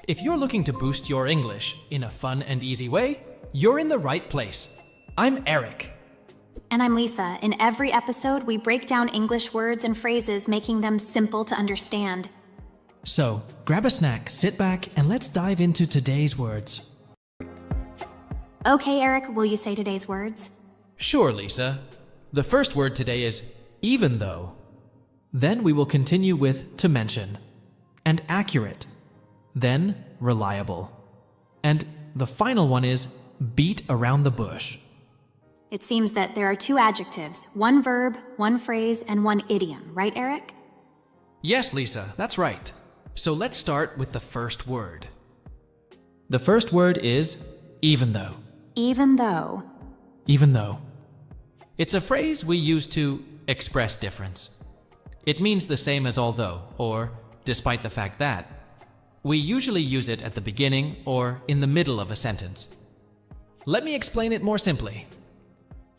If you're looking to boost your English in a fun and easy way, you're in the right place. I'm Eric. And I'm Lisa. In every episode, we break down English words and phrases, making them simple to understand. So, grab a snack, sit back, and let's dive into today's words. Okay, Eric, will you say today's words? Sure, Lisa. The first word today is even though. Then we will continue with to mention, and accurate, then reliable. And the final one is beat around the bush. It seems that there are 2 adjectives, 1 verb, 1 phrase, and 1 idiom, right, Eric? Yes, Lisa, that's right. So let's start with the first word. The first word is even though. Even though. Even though. It's a phrase we use to express difference. It means the same as although, or despite the fact that. We usually use it at the beginning or in the middle of a sentence. Let me explain it more simply.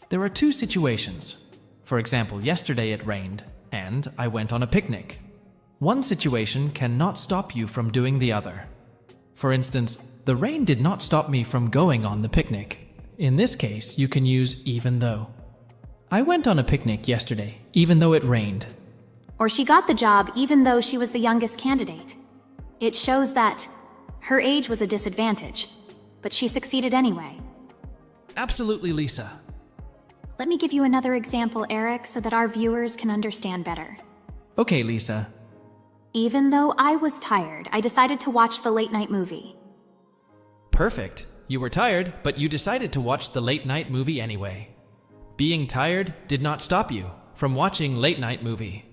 There are 2 situations. For example, yesterday it rained, and I went on a picnic. One situation cannot stop you from doing the other. For instance, the rain did not stop me from going on the picnic. In this case, you can use even though. I went on a picnic yesterday, even though it rained. Or she got the job even though she was the youngest candidate. It shows that her age was a disadvantage, but she succeeded anyway. Absolutely, Lisa. Let me give you another example, Eric, so that our viewers can understand better. Okay, Lisa. Even though I was tired, I decided to watch the late-night movie. Perfect. You were tired, but you decided to watch the late-night movie anyway. Being tired did not stop you from watching late-night movie.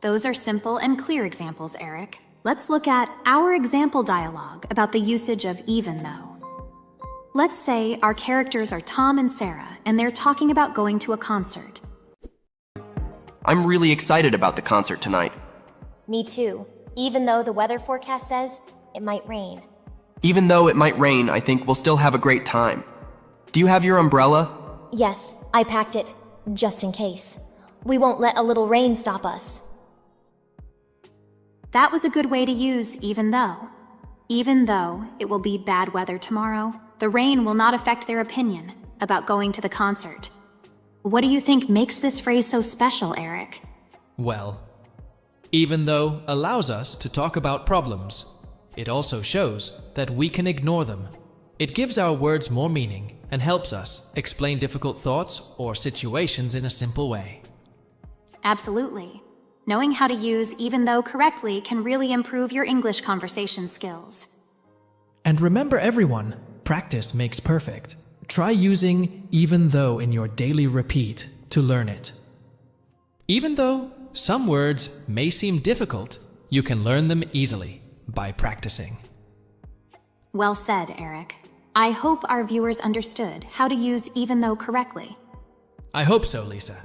Those are simple and clear examples, Eric. Let's look at our example dialogue about the usage of even though. Let's say our characters are Tom and Sarah, and they're talking about going to a concert. I'm really excited about the concert tonight. Me too, even though the weather forecast says it might rain. Even though it might rain, I think we'll still have a great time. Do you have your umbrella? Yes, I packed it, just in case. We won't let a little rain stop us. That was a good way to use even though. Even though it will be bad weather tomorrow, the rain will not affect their opinion about going to the concert. What do you think makes this phrase so special, Eric? Well, even though allows us to talk about problems, it also shows that we can ignore them. It gives our words more meaning and helps us explain difficult thoughts or situations in a simple way. Absolutely. Knowing how to use even though correctly can really improve your English conversation skills. And remember everyone, practice makes perfect. Try using even though in your daily repeat to learn it. Even though some words may seem difficult, you can learn them easily by practicing. Well said, Eric. I hope our viewers understood how to use even though correctly. I hope so, Lisa.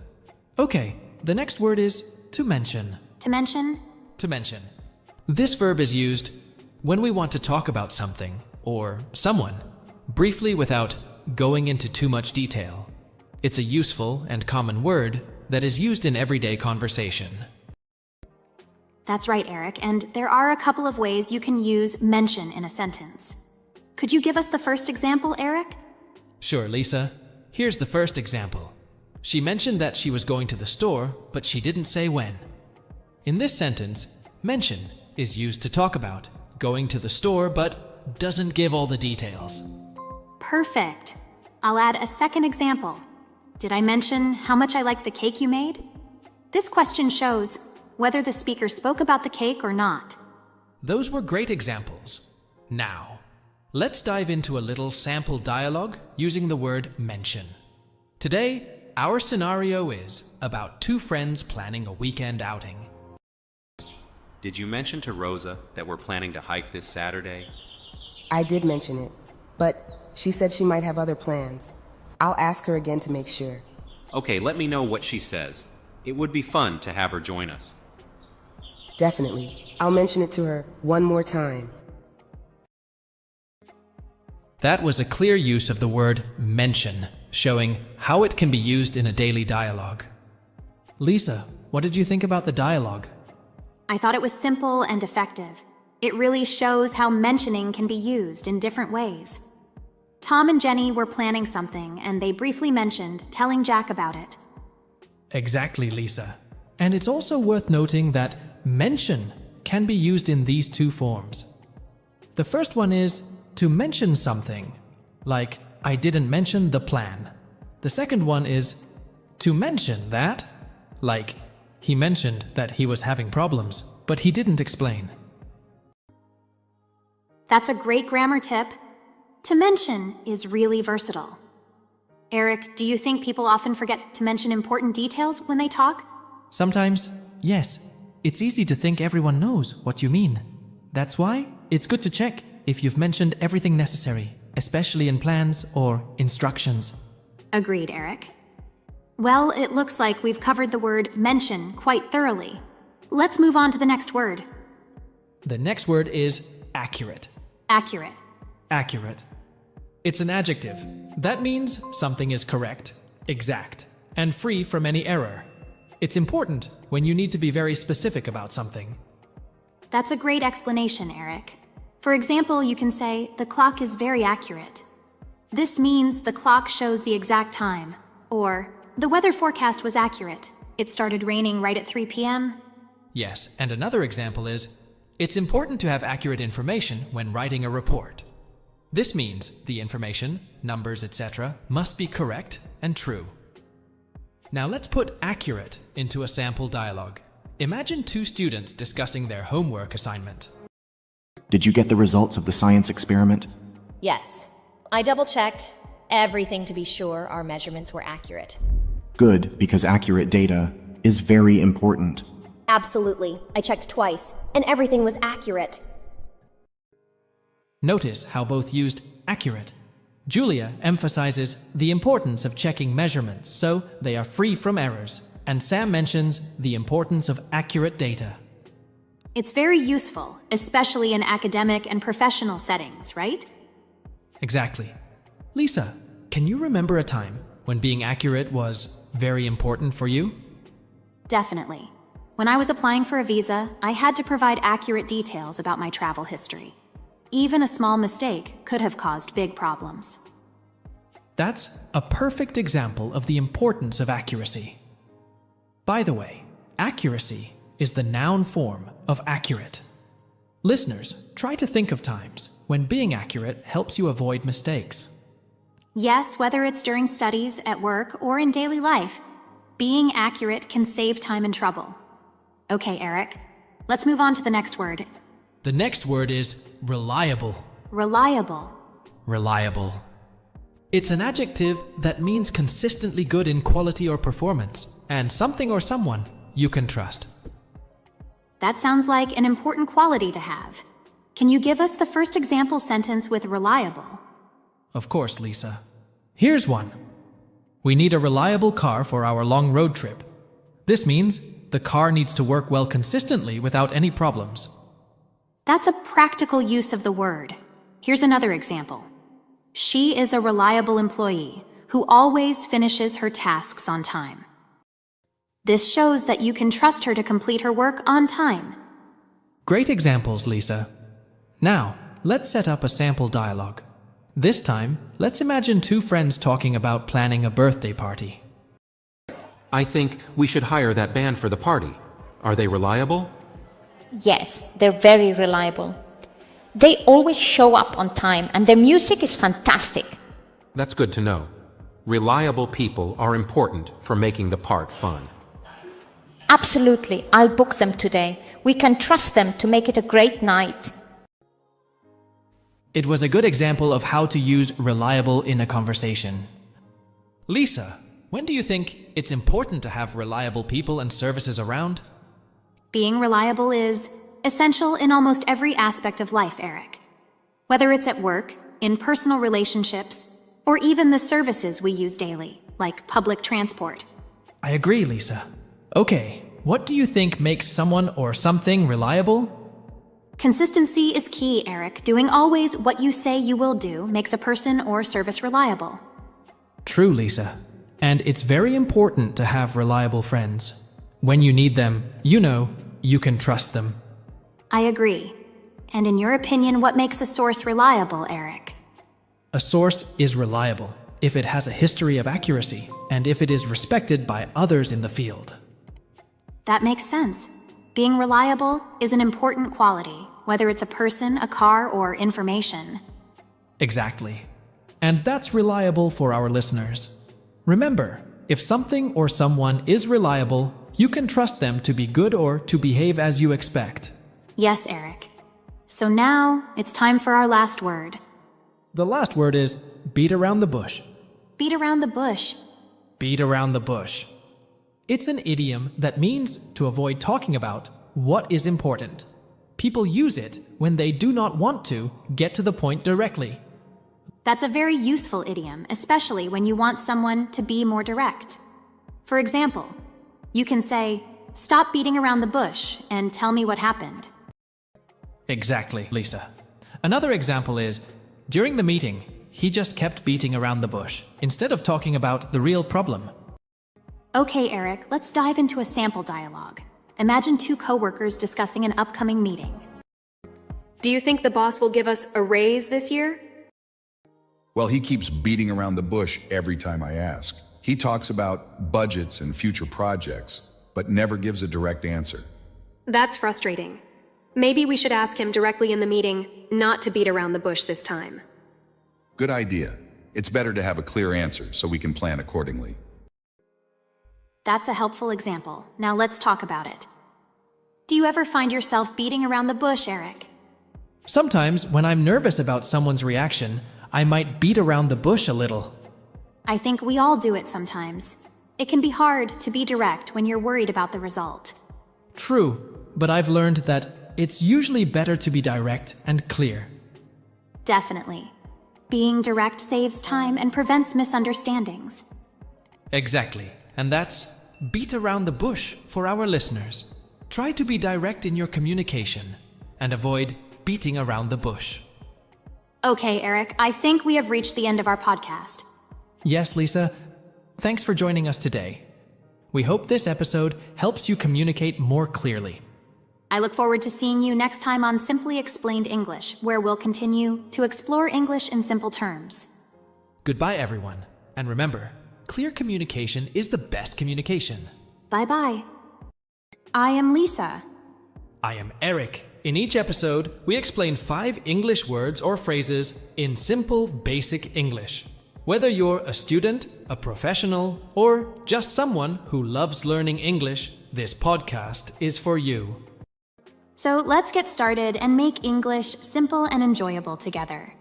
Okay, the next word is to mention. To mention? To mention. This verb is used when we want to talk about something or someone briefly without going into too much detail. It's a useful and common word that is used in everyday conversation. That's right, Eric, and there are a couple of ways you can use mention in a sentence. Could you give us the first example, Eric? Sure, Lisa. Here's the first example. She mentioned that she was going to the store, but she didn't say when. In this sentence, mention is used to talk about going to the store, but doesn't give all the details. Perfect. I'll add a second example. Did I mention how much I like the cake you made? This question shows whether the speaker spoke about the cake or not. Those were great examples. Now, let's dive into a little sample dialogue using the word mention. Today, our scenario is about 2 friends planning a weekend outing. Did you mention to Rosa that we're planning to hike this Saturday? I did mention it, but she said she might have other plans. I'll ask her again to make sure. Okay, let me know what she says. It would be fun to have her join us. Definitely. I'll mention it to her one more time. That was a clear use of the word mention, showing how it can be used in a daily dialogue. Lisa, what did you think about the dialogue? I thought it was simple and effective. It really shows how mentioning can be used in different ways. Tom and Jenny were planning something, and they briefly mentioned telling Jack about it. Exactly, Lisa. And it's also worth noting that mention can be used in these two forms. The first one is to mention something, like I didn't mention the plan. The second one is to mention that, like he mentioned that he was having problems, but he didn't explain. That's a great grammar tip. To mention is really versatile. Eric, do you think people often forget to mention important details when they talk? Sometimes, yes. It's easy to think everyone knows what you mean. That's why it's good to check if you've mentioned everything necessary, especially in plans or instructions. Agreed, Eric. Well, it looks like we've covered the word mention quite thoroughly. Let's move on to the next word. The next word is accurate. Accurate. Accurate. It's an adjective. That means something is correct, exact, and free from any error. It's important when you need to be very specific about something. That's a great explanation, Eric. For example, you can say, the clock is very accurate. This means the clock shows the exact time. Or, the weather forecast was accurate. It started raining right at 3 p.m. Yes, and another example is, it's important to have accurate information when writing a report. This means the information, numbers, etc. must be correct and true. Now let's put accurate into a sample dialogue. Imagine two students discussing their homework assignment. Did you get the results of the science experiment? Yes. I double-checked everything to be sure our measurements were accurate. Good, because accurate data is very important. Absolutely. I checked twice, and everything was accurate. Notice how both used accurate. Julia emphasizes the importance of checking measurements so they are free from errors, and Sam mentions the importance of accurate data. It's very useful, especially in academic and professional settings, right? Exactly. Lisa, can you remember a time when being accurate was very important for you? Definitely. When I was applying for a visa, I had to provide accurate details about my travel history. Even a small mistake could have caused big problems. That's a perfect example of the importance of accuracy. By the way, accuracy is the noun form of accurate. Listeners, try to think of times when being accurate helps you avoid mistakes. Yes, whether it's during studies, at work, or in daily life, being accurate can save time and trouble. Okay, Eric, let's move on to the next word. The next word is reliable. Reliable. Reliable. It's an adjective that means consistently good in quality or performance, and something or someone you can trust. That sounds like an important quality to have. Can you give us the first example sentence with reliable? Of course, Lisa. Here's one. We need a reliable car for our long road trip. This means the car needs to work well consistently without any problems. That's a practical use of the word. Here's another example. She is a reliable employee who always finishes her tasks on time. This shows that you can trust her to complete her work on time. Great examples, Lisa. Now, let's set up a sample dialogue. This time, let's imagine two friends talking about planning a birthday party. I think we should hire that band for the party. Are they reliable? Yes, they're very reliable. They always show up on time and their music is fantastic. That's good to know. Reliable people are important for making the part fun. Absolutely, I'll book them today. We can trust them to make it a great night. It was a good example of how to use reliable in a conversation. Lisa, when do you think it's important to have reliable people and services around? Being reliable is essential in almost every aspect of life, Eric. Whether it's at work, in personal relationships, or even the services we use daily, like public transport. I agree, Lisa. Okay, what do you think makes someone or something reliable? Consistency is key, Eric. Doing always what you say you will do makes a person or service reliable. True, Lisa. And it's very important to have reliable friends. When you need them, you know, you can trust them. I agree. And in your opinion, what makes a source reliable, Eric? A source is reliable if it has a history of accuracy and if it is respected by others in the field. That makes sense. Being reliable is an important quality, whether it's a person, a car, or information. Exactly. And that's reliable for our listeners. Remember, if something or someone is reliable, you can trust them to be good or to behave as you expect. Yes, Eric. So now it's time for our last word. The last word is beat around the bush. Beat around the bush. Beat around the bush. It's an idiom that means to avoid talking about what is important. People use it when they do not want to get to the point directly. That's a very useful idiom, especially when you want someone to be more direct. For example, you can say, "Stop beating around the bush and tell me what happened." Exactly, Lisa. Another example is, during the meeting, he just kept beating around the bush instead of talking about the real problem. Okay, Eric, let's dive into a sample dialogue. Imagine two coworkers discussing an upcoming meeting. Do you think the boss will give us a raise this year? Well, he keeps beating around the bush every time I ask. He talks about budgets and future projects, but never gives a direct answer. That's frustrating. Maybe we should ask him directly in the meeting not to beat around the bush this time. Good idea. It's better to have a clear answer so we can plan accordingly. That's a helpful example. Now let's talk about it. Do you ever find yourself beating around the bush, Eric? Sometimes, when I'm nervous about someone's reaction, I might beat around the bush a little. I think we all do it sometimes. It can be hard to be direct when you're worried about the result. True, but I've learned that it's usually better to be direct and clear. Definitely. Being direct saves time and prevents misunderstandings. Exactly, and that's beat around the bush for our listeners. Try to be direct in your communication and avoid beating around the bush. Okay, Eric, I think we have reached the end of our podcast. Yes, Lisa. Thanks for joining us today. We hope this episode helps you communicate more clearly. I look forward to seeing you next time on Simply Explained English, where we'll continue to explore English in simple terms. Goodbye, everyone. And remember, clear communication is the best communication. Bye-bye. I am Lisa. I am Eric. In each episode, we explain 5 English words or phrases in simple, basic English. Whether you're a student, a professional, or just someone who loves learning English, this podcast is for you. So let's get started and make English simple and enjoyable together.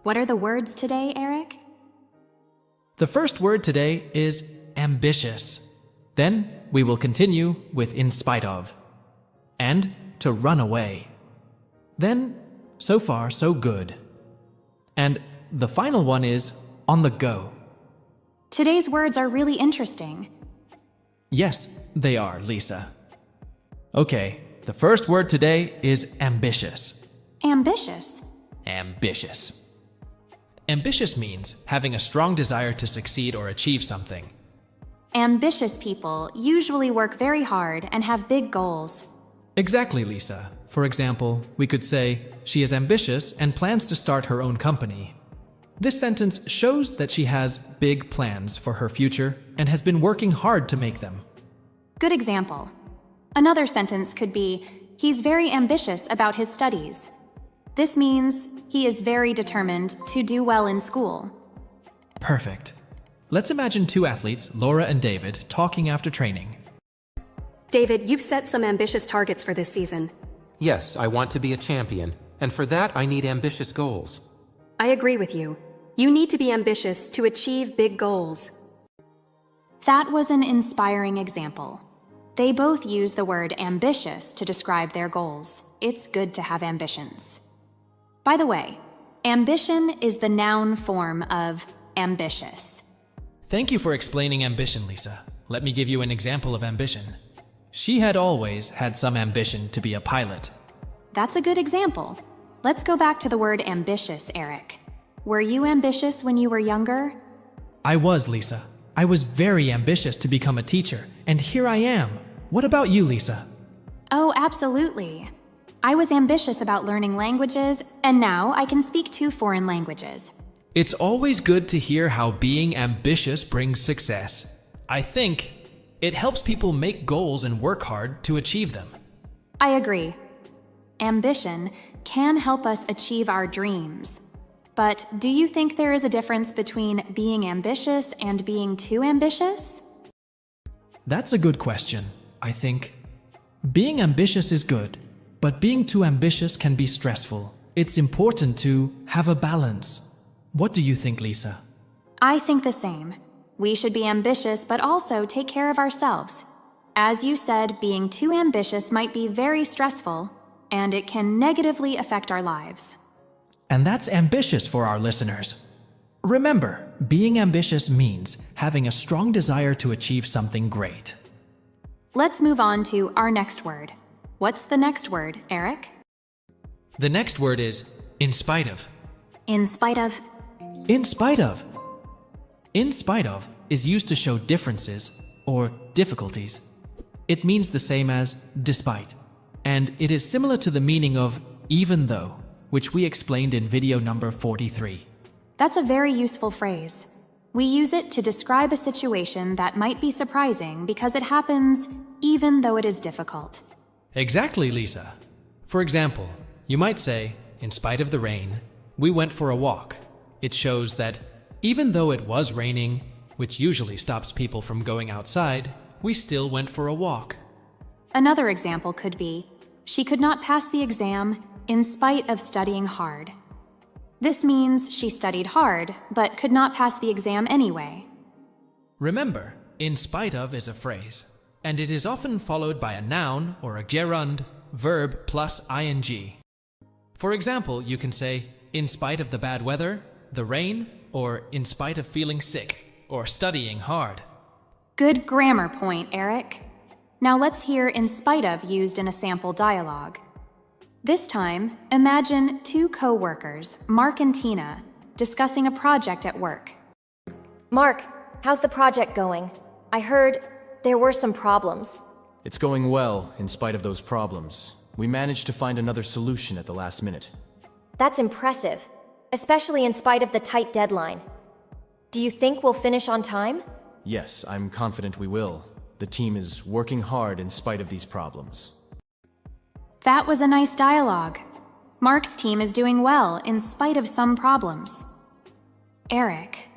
What are the words today, Eric? The first word today is ambitious. Then we will continue with in spite of. And to run away. Then, so far, so good. And the final one is on the go. Today's words are really interesting. Yes, they are, Lisa. Okay, the first word today is ambitious. Ambitious. Ambitious. Ambitious means having a strong desire to succeed or achieve something. Ambitious people usually work very hard and have big goals. Exactly, Lisa. For example, we could say, she is ambitious and plans to start her own company. This sentence shows that she has big plans for her future and has been working hard to make them. Good example. Another sentence could be, he's very ambitious about his studies. This means he is very determined to do well in school. Perfect. Let's imagine 2 athletes, Laura and David, talking after training. David, you've set some ambitious targets for this season. Yes, I want to be a champion, and for that I need ambitious goals. I agree with you. You need to be ambitious to achieve big goals. That was an inspiring example. They both use the word ambitious to describe their goals. It's good to have ambitions. By the way, ambition is the noun form of ambitious. Thank you for explaining ambition, Lisa. Let me give you an example of ambition. She had always had some ambition to be a pilot. That's a good example. Let's go back to the word ambitious, Eric. Were you ambitious when you were younger? I was, Lisa. I was very ambitious to become a teacher, and here I am. What about you, Lisa? Oh, absolutely. I was ambitious about learning languages, and now I can speak 2 foreign languages. It's always good to hear how being ambitious brings success. I think it helps people make goals and work hard to achieve them. I agree. Ambition can help us achieve our dreams. But do you think there is a difference between being ambitious and being too ambitious? That's a good question. I think being ambitious is good, but being too ambitious can be stressful. It's important to have a balance. What do you think, Lisa? I think the same. We should be ambitious but also take care of ourselves. As you said, being too ambitious might be very stressful, and it can negatively affect our lives. And that's ambitious for our listeners. Remember, being ambitious means having a strong desire to achieve something great. Let's move on to our next word. What's the next word, Eric? The next word is in spite of. In spite of. In spite of. In spite of is used to show differences or difficulties. It means the same as despite, and it is similar to the meaning of even though, which we explained in video number 43. That's a very useful phrase. We use it to describe a situation that might be surprising because it happens even though it is difficult. Exactly, Lisa. For example, you might say, in spite of the rain, we went for a walk. It shows that even though it was raining, which usually stops people from going outside, we still went for a walk. Another example could be, she could not pass the exam in spite of studying hard. This means she studied hard, but could not pass the exam anyway. Remember, in spite of is a phrase, and it is often followed by a noun or a gerund, verb plus ing. For example, you can say, in spite of the bad weather, the rain, or in spite of feeling sick, or studying hard. Good grammar point, Eric. Now let's hear in spite of used in a sample dialogue. This time, imagine 2 co-workers, Mark and Tina, discussing a project at work. Mark, how's the project going? I heard there were some problems. It's going well, in spite of those problems. We managed to find another solution at the last minute. That's impressive, especially in spite of the tight deadline. Do you think we'll finish on time? Yes, I'm confident we will. The team is working hard in spite of these problems. That was a nice dialogue. Mark's team is doing well in spite of some problems. Eric,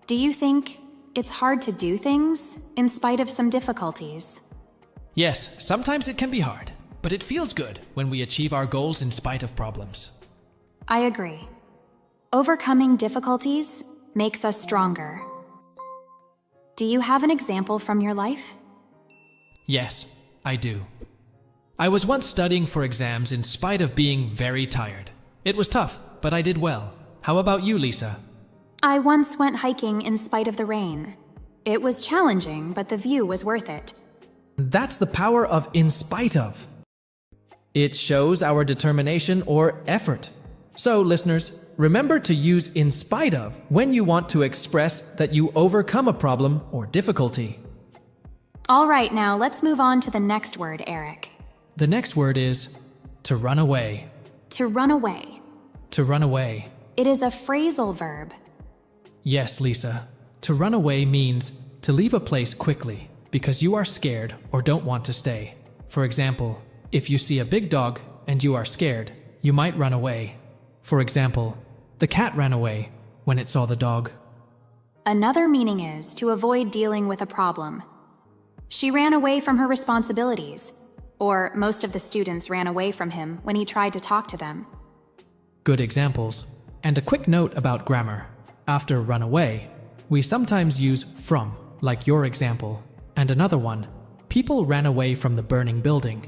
do you think it's hard to do things in spite of some difficulties? Yes, sometimes it can be hard, but it feels good when we achieve our goals in spite of problems. I agree. Overcoming difficulties makes us stronger. Do you have an example from your life? Yes, I do. I was once studying for exams in spite of being very tired. It was tough, but I did well. How about you, Lisa? I once went hiking in spite of the rain. It was challenging, but the view was worth it. That's the power of in spite of. It shows our determination or effort. So, listeners, remember to use in spite of when you want to express that you overcome a problem or difficulty. All right, now let's move on to the next word, Eric. The next word is to run away. To run away. To run away. It is a phrasal verb. Yes, Lisa. To run away means to leave a place quickly because you are scared or don't want to stay. For example, if you see a big dog and you are scared, you might run away. For example, the cat ran away when it saw the dog. Another meaning is to avoid dealing with a problem. She ran away from her responsibilities, or most of the students ran away from him when he tried to talk to them. Good examples. And a quick note about grammar. After run away, we sometimes use from, like your example. And another one, people ran away from the burning building.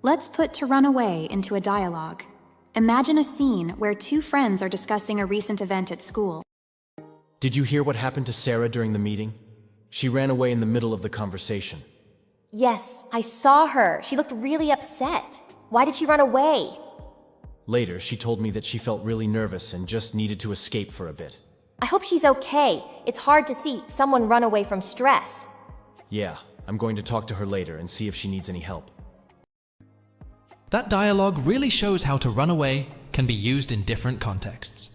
Let's put to run away into a dialogue. Imagine a scene where 2 friends are discussing a recent event at school. Did you hear what happened to Sarah during the meeting? She ran away in the middle of the conversation. Yes, I saw her. She looked really upset. Why did she run away? Later, she told me that she felt really nervous and just needed to escape for a bit. I hope she's okay. It's hard to see someone run away from stress. Yeah, I'm going to talk to her later and see if she needs any help. That dialogue really shows how to run away can be used in different contexts.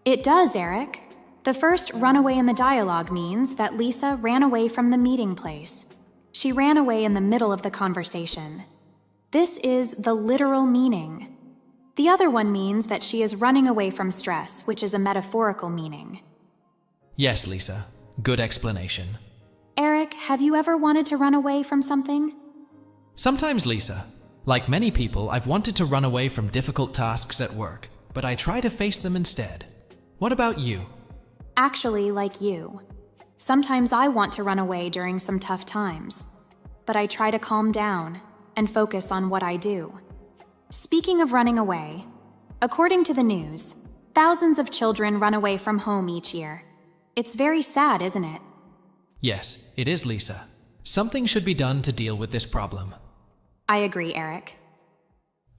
It does, Eric. The first run away in the dialogue means that Lisa ran away from the meeting place. She ran away in the middle of the conversation. This is the literal meaning. The other one means that she is running away from stress, which is a metaphorical meaning. Yes, Lisa. Good explanation. Eric, have you ever wanted to run away from something? Sometimes, Lisa. Like many people, I've wanted to run away from difficult tasks at work, but I try to face them instead. What about you? Actually, like you. Sometimes I want to run away during some tough times, but I try to calm down and focus on what I do. Speaking of running away, according to the news, thousands of children run away from home each year. It's very sad, isn't it? Yes, it is, Lisa. Something should be done to deal with this problem. I agree, Eric.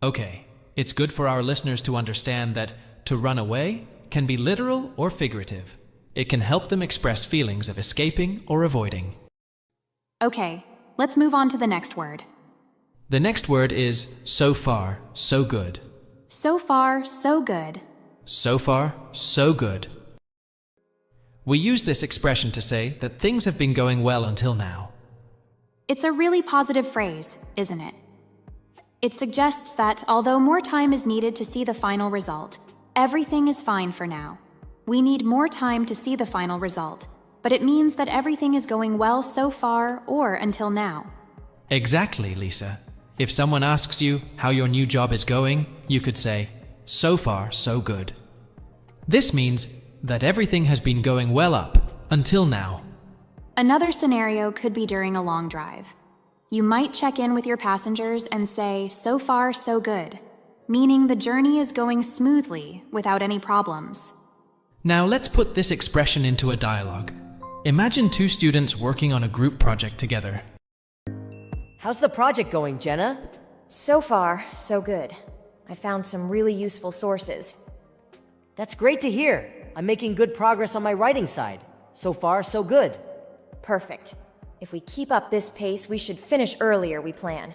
Okay, it's good for our listeners to understand that to run away can be literal or figurative. It can help them express feelings of escaping or avoiding. Okay, let's move on to the next word. The next word is so far, so good. So far, so good. So far, so good. We use this expression to say that things have been going well until now. It's a really positive phrase, isn't it? It suggests that although more time is needed to see the final result, everything is fine for now. We need more time to see the final result, but it means that everything is going well so far or until now. Exactly, Lisa. If someone asks you how your new job is going, you could say, so far, so good. This means that everything has been going well up until now. Another scenario could be during a long drive. You might check in with your passengers and say, so far, so good, meaning the journey is going smoothly without any problems. Now let's put this expression into a dialogue. Imagine two students working on a group project together. How's the project going, Jenna? So far, so good. I found some really useful sources. That's great to hear. I'm making good progress on my writing side. So far, so good. Perfect. If we keep up this pace, we should finish earlier, we plan.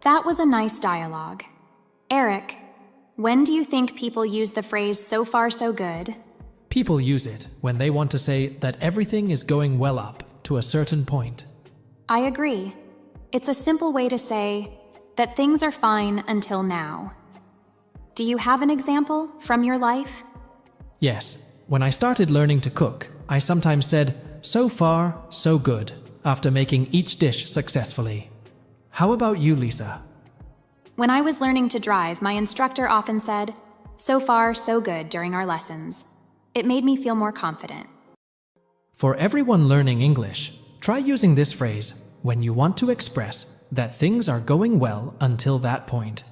That was a nice dialogue. Eric, when do you think people use the phrase so far so good? People use it when they want to say that everything is going well up to a certain point. I agree. It's a simple way to say that things are fine until now. Do you have an example from your life? Yes. When I started learning to cook, I sometimes said, so far, so good, after making each dish successfully. How about you, Lisa? When I was learning to drive, my instructor often said, so far, so good during our lessons. It made me feel more confident. For everyone learning English, try using this phrase when you want to express that things are going well until that point.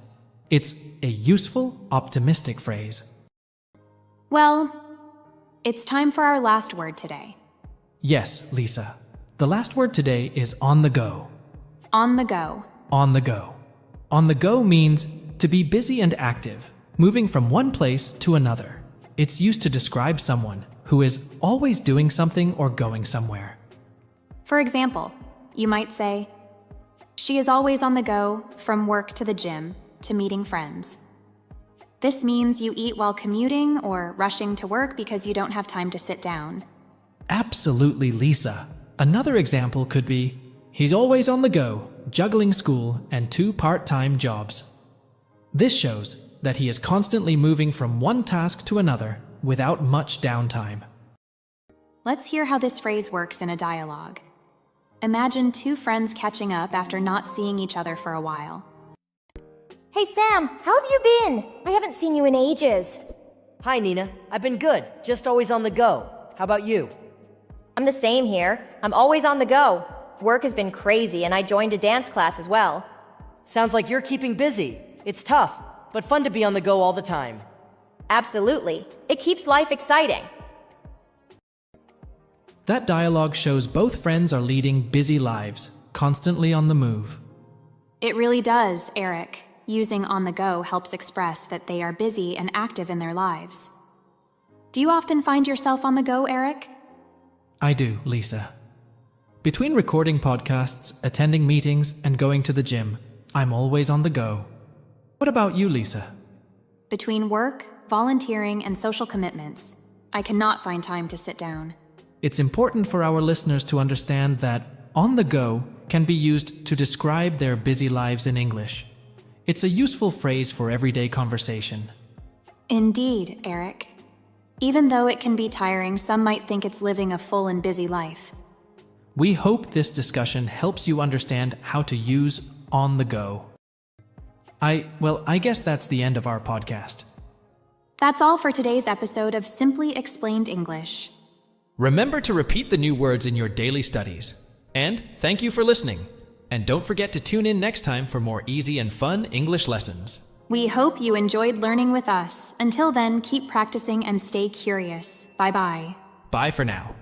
It's a useful, optimistic phrase. Well, it's time for our last word today. Yes, Lisa. The last word today is on the go. On the go. On the go. On the go means to be busy and active, moving from one place to another. It's used to describe someone who is always doing something or going somewhere. For example, you might say, she is always on the go from work to the gym to meeting friends. This means you eat while commuting or rushing to work because you don't have time to sit down. Absolutely, Lisa. Another example could be, he's always on the go, juggling school and 2 part-time jobs. This shows that he is constantly moving from one task to another without much downtime. Let's hear how this phrase works in a dialogue. Imagine 2 friends catching up after not seeing each other for a while. Hey Sam, how have you been? I haven't seen you in ages. Hi Nina, I've been good, just always on the go. How about you? I'm the same here. I'm always on the go. Work has been crazy and I joined a dance class as well. Sounds like you're keeping busy. It's tough, but fun to be on the go all the time. Absolutely. It keeps life exciting. That dialogue shows both friends are leading busy lives, constantly on the move. It really does, Eric. Using on the go helps express that they are busy and active in their lives. Do you often find yourself on the go, Eric? I do, Lisa. Between recording podcasts, attending meetings, and going to the gym, I'm always on the go. What about you, Lisa? Between work, volunteering, and social commitments, I cannot find time to sit down. It's important for our listeners to understand that on the go can be used to describe their busy lives in English. It's a useful phrase for everyday conversation. Indeed, Eric. Even though it can be tiring, some might think it's living a full and busy life. We hope this discussion helps you understand how to use on the go. I guess that's the end of our podcast. That's all for today's episode of Simply Explained English. Remember to repeat the new words in your daily studies. And thank you for listening. And don't forget to tune in next time for more easy and fun English lessons. We hope you enjoyed learning with us. Until then, keep practicing and stay curious. Bye-bye. Bye for now.